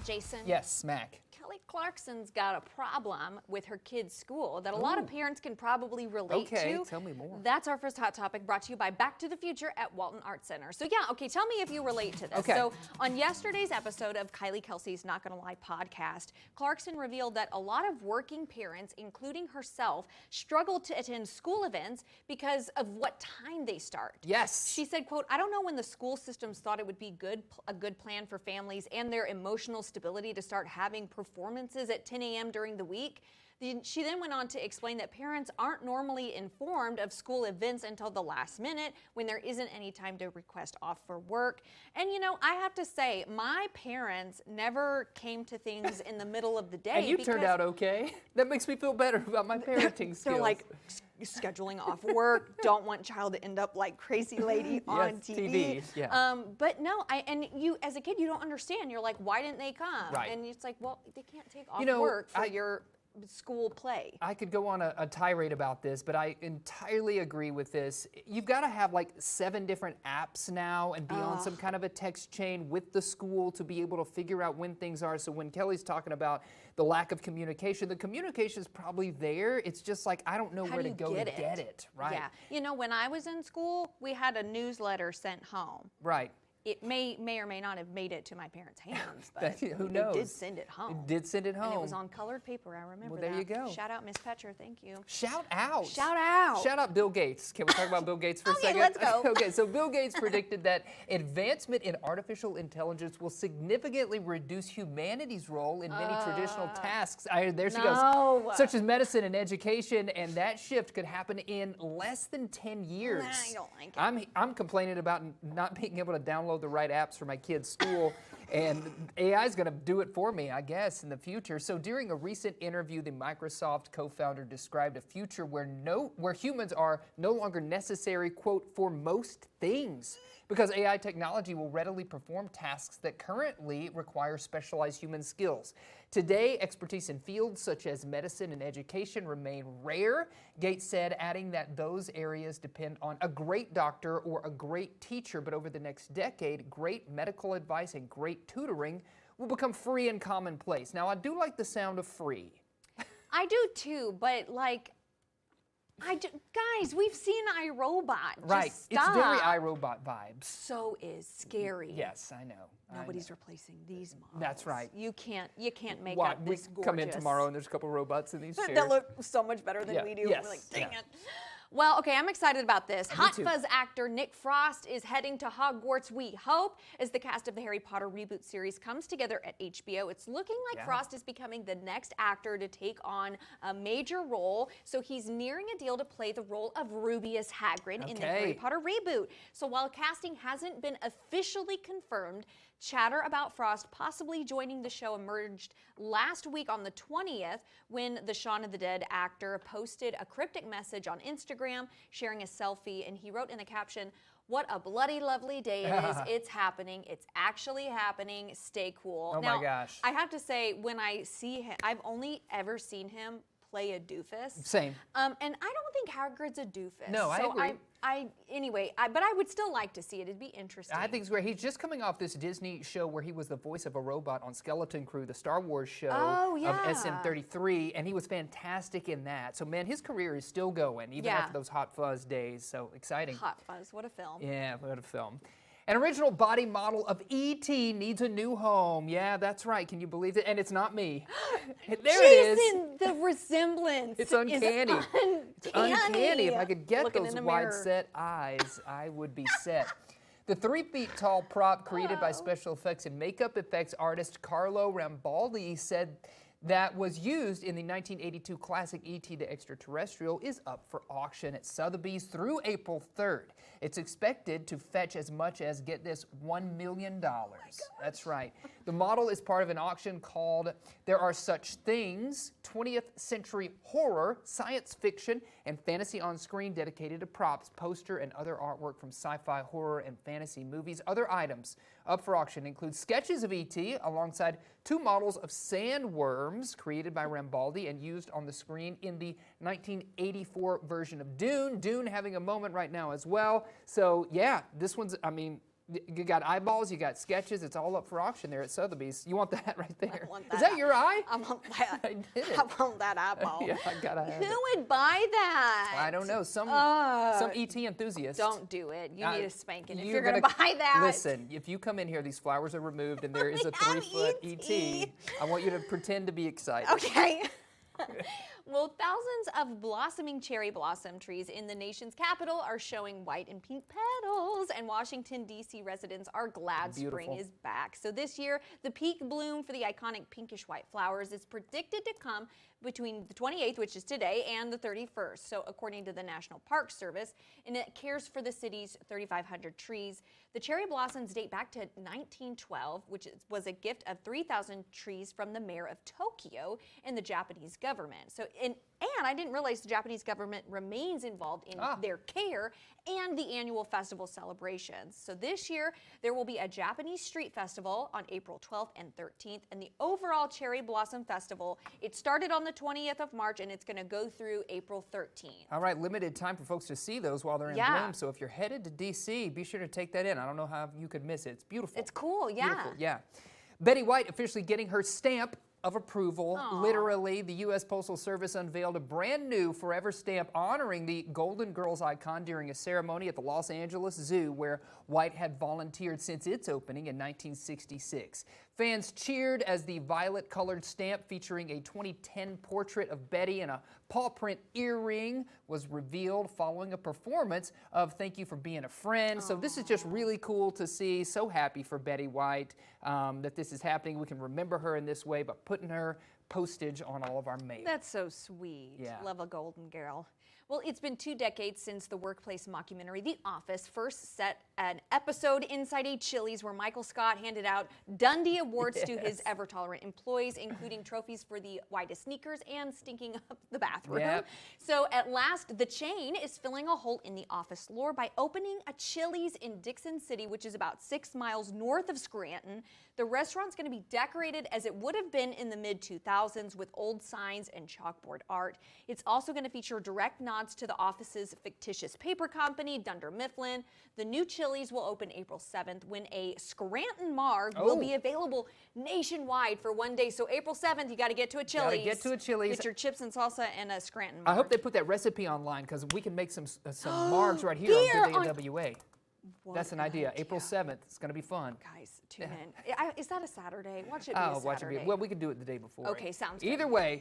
Jason. Yes, Mac. Kelly Clarkson's got a problem with her kid's school that a lot of parents can probably relate to. Okay, tell me more. That's our first hot topic, brought to you by Back to the Future at Walton Arts Center. So yeah, okay, tell me if you relate to this. Okay. So on yesterday's episode of Kylie Kelsey's Not Gonna Lie podcast, Clarkson revealed that a lot of working parents, including herself, struggle to attend school events because of what time they start. Yes. She said, quote, "I don't know when the school systems thought it would be a good plan for families and their emotional stability to start having performances at 10 a.m. during the week." She then went on to explain that parents aren't normally informed of school events until the last minute when there isn't any time to request off for work. And you know, I have to say, my parents never came to things in the middle of the day. And you turned out okay. That makes me feel better about my parenting skills. They're like scheduling off work, don't want child to end up like crazy lady on TV. Yeah. But no, and you as a kid, you don't understand. You're like, why didn't they come? Right. And it's like, well, they can't take off You know, work for your school play. I could go on a tirade about this, but I entirely agree with this. You've got to have like 7 different apps now and be on some kind of a text chain with the school to be able to figure out when things are. So when Kelly's talking about the lack of communication, the communication is probably there. It's just like, I don't know where to go to get it. Right. Yeah. You know, when I was in school, we had a newsletter sent home. Right. It may or may not have made it to my parents' hands, but who knows? It did send it home. It did send it home. And it was on colored paper, I remember Well, there that. you go. Shout out Miss Petcher, thank you. Shout out. Shout out. Shout out Bill Gates. Can we talk about Bill Gates for a second? let's go. Okay, so Bill Gates predicted that advancement in artificial intelligence will significantly reduce humanity's role in many traditional tasks. There she goes. Such as medicine and education, and that shift could happen in less than 10 years. Nah, I don't like it. I'm complaining about not being able to download the right apps for my kids' school, and AI is going to do it for me, I guess, in the future. So during a recent interview, the Microsoft co-founder described a future where humans are no longer necessary, quote, for most things, because AI technology will readily perform tasks that currently require specialized human skills. Today, expertise in fields such as medicine and education remain rare, Gates said, adding that those areas depend on a great doctor or a great teacher, but over the next decade, great medical advice and great tutoring will become free and commonplace. Now, I do like the sound of free. I do too, but like, guys, we've seen iRobot. Right. Just stop. It's very iRobot vibes. So is scary. Yes, I know. Nobody's replacing these models. That's right. You can't make What, up this we gorgeous. come in tomorrow and there's a couple robots in these chairs. That look so much better than Yeah. we do. Yes. We're like, dang Yeah. it. Well, okay, I'm excited about this. Hot too. Fuzz actor Nick Frost is heading to Hogwarts, we hope, as the cast of the Harry Potter reboot series comes together at HBO. It's looking like Frost is becoming the next actor to take on a major role. So he's nearing a deal to play the role of Rubius Hagrid in the Harry Potter reboot. So while casting hasn't been officially confirmed, chatter about Frost possibly joining the show emerged last week on the 20th when the Shaun of the Dead actor posted a cryptic message on Instagram sharing a selfie, and he wrote in the caption, "What a bloody lovely day it is. It's happening. It's actually happening. Stay cool." Oh now, my gosh. I have to say, when I see him, I've only ever seen him play a doofus. Same. And I don't think Hagrid's a doofus. No, I agree. But I would still like to see it. It'd be interesting. I think it's great. He's just coming off this Disney show where he was the voice of a robot on Skeleton Crew, the Star Wars show of SM33, and he was fantastic in that. So, man, his career is still going, even after those Hot Fuzz days. So exciting. Hot Fuzz, what a film. Yeah, what a film. An original body model of E.T. needs a new home. Yeah, that's right. Can you believe it? And it's not me. There it is. Jason, the resemblance. It's uncanny. It's uncanny. If I could get Looking those in the wide mirror. set eyes, I would be set. The 3-feet-tall prop created by special effects and makeup effects artist Carlo Rambaldi said that was used in the 1982 classic E.T. the Extraterrestrial is up for auction at Sotheby's through April 3rd. It's expected to fetch as much as, get this, $1 million. That's right. The model is part of an auction called There Are Such Things, 20th Century Horror, Science Fiction, and Fantasy on Screen, dedicated to props, poster, and other artwork from sci-fi, horror, and fantasy movies. Other items up for auction include sketches of E.T. alongside 2 models of sandworms created by Rambaldi and used on the screen in the 1984 version of Dune. Dune having a moment right now as well. So yeah, this one's, I mean, You got eyeballs, you got sketches. It's all up for auction there at Sotheby's. You want that right there? I want that Is that your eye? I want that. I did it. I want that eyeball. Yeah, I gotta have Who it. would buy that? I don't know. Some ET enthusiast. Don't do it. You need a spanking if You're you're going to buy that. Listen, if you come in here, these flowers are removed, and there is a We have 3-foot ET. ET. I want you to pretend to be excited. Okay. Well, thousands of blossoming cherry blossom trees in the nation's capital are showing white and pink petals, and Washington, D.C. residents are glad spring Beautiful. is back. So this year, the peak bloom for the iconic pinkish white flowers is predicted to come between the 28th, which is today, and the 31st. So according to the National Park Service, and it cares for the city's 3,500 trees. The cherry blossoms date back to 1912, which was a gift of 3,000 trees from the mayor of Tokyo and the Japanese government. So, and I didn't realize the Japanese government remains involved in their care and the annual festival celebrations. So this year, there will be a Japanese street festival on April 12th and 13th, and the overall Cherry Blossom Festival, it started on the 20th of March, and it's going to go through April 13th. All right, limited time for folks to see those while they're in bloom. So if you're headed to D.C., be sure to take that in. I don't know how you could miss it. It's beautiful. It's cool, yeah. Beautiful, yeah. Betty White officially getting her stamp of approval. Literally, the U.S. Postal Service unveiled a brand new forever stamp honoring the Golden Girls icon during a ceremony at the Los Angeles Zoo, where White had volunteered since its opening in 1966. Fans cheered as the violet-colored stamp featuring a 2010 portrait of Betty and a paw print earring was revealed following a performance of Thank You for Being a Friend. So this is just really cool to see. So happy for Betty White that this is happening. We can remember her in this way by putting her postage on all of our mail. That's so sweet. Yeah. Love a golden girl. Well, it's been 2 decades since the workplace mockumentary The Office first set an episode inside a Chili's where Michael Scott handed out Dundie Awards to his ever-tolerant employees, including trophies for the whitest sneakers and stinking up the bathroom. Yep. So at last, the chain is filling a hole in The Office lore by opening a Chili's in Dixon City, which is about 6 miles north of Scranton. The restaurant's going to be decorated as it would have been in the mid-2000s with old signs and chalkboard art. It's also going to feature direct nods to The Office's fictitious paper company, Dunder Mifflin. The new Chili's will open April 7th when a Scranton Marg will be available nationwide for 1 day. So April 7th, you got to get to a Chili's. Gotta get to a Chili's. Get your chips and salsa and a Scranton Marg. I hope they put that recipe online because we can make some margs right here on Good Day WA. That's an idea. April 7th. It's going to be fun. Guys, tune in. Is that a Saturday? Watch it be a Oh, watch Saturday. it be. Well, we could do it the day before. Okay, sounds good. Either way,